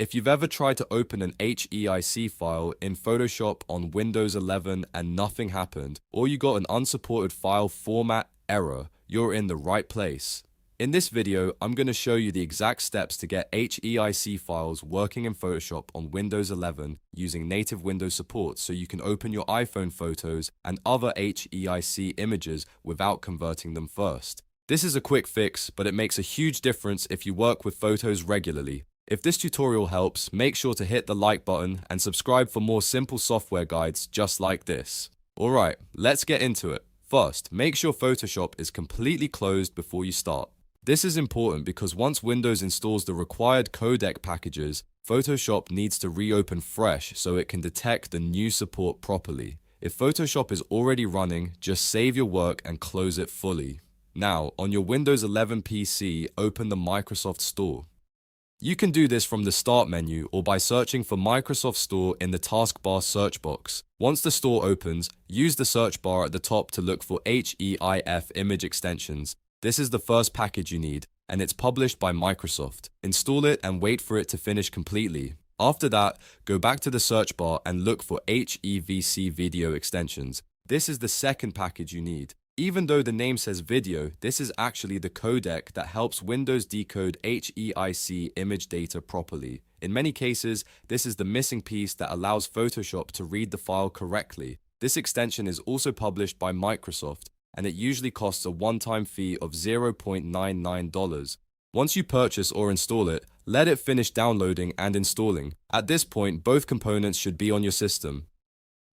If you've ever tried to open an HEIC file in Photoshop on Windows 11 and nothing happened, or you got an unsupported file format error, you're in the right place. In this video, I'm going to show you the exact steps to get HEIC files working in Photoshop on Windows 11 using native Windows support so you can open your iPhone photos and other HEIC images without converting them first. This is a quick fix, but it makes a huge difference if you work with photos regularly. If this tutorial helps, make sure to hit the like button and subscribe for more simple software guides just like this. Alright, let's get into it. First, make sure Photoshop is completely closed before you start. This is important because once Windows installs the required codec packages, Photoshop needs to reopen fresh so it can detect the new support properly. If Photoshop is already running, just save your work and close it fully. Now, on your Windows 11 PC, open the Microsoft Store. You can do this from the Start menu or by searching for Microsoft Store in the taskbar search box. Once the store opens, use the search bar at the top to look for HEIF image extensions. This is the first package you need, and it's published by Microsoft. Install it and wait for it to finish completely. After that, go back to the search bar and look for HEVC video extensions. This is the second package you need. Even though the name says video, this is actually the codec that helps Windows decode HEIC image data properly. In many cases, this is the missing piece that allows Photoshop to read the file correctly. This extension is also published by Microsoft, and it usually costs a one-time fee of $0.99. Once you purchase or install it, let it finish downloading and installing. At this point, both components should be on your system.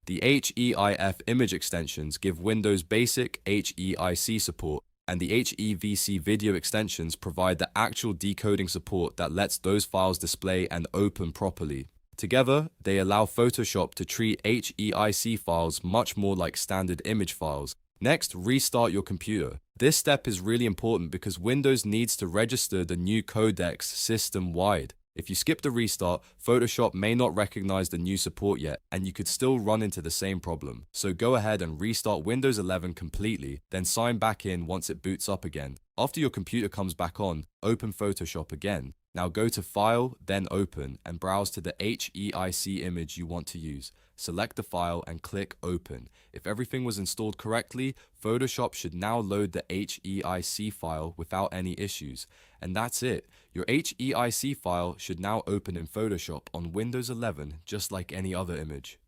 The HEIF image extensions give Windows basic HEIC support, and the HEVC video extensions provide the actual decoding support that lets those files display and open properly. Together, they allow Photoshop to treat HEIC files much more like standard image files. Next, restart your computer. This step is really important because Windows needs to register the new codecs system-wide. If you skip the restart, Photoshop may not recognize the new support yet, and you could still run into the same problem. So go ahead and restart Windows 11 completely, then sign back in once it boots up again. After your computer comes back on, open Photoshop again. Now go to File, then Open, and browse to the HEIC image you want to use. Select the file and click Open. If everything was installed correctly, Photoshop should now load the HEIC file without any issues. And that's it. Your HEIC file should now open in Photoshop on Windows 11 just like any other image.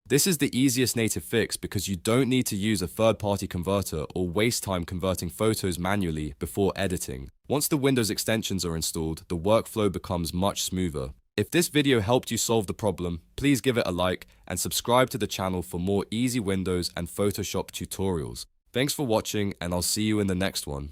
This is the easiest native fix because you don't need to use a third-party converter or waste time converting photos manually before editing. Once the Windows extensions are installed, the workflow becomes much smoother. If this video helped you solve the problem, please give it a like and subscribe to the channel for more easy Windows and Photoshop tutorials. Thanks for watching, and I'll see you in the next one.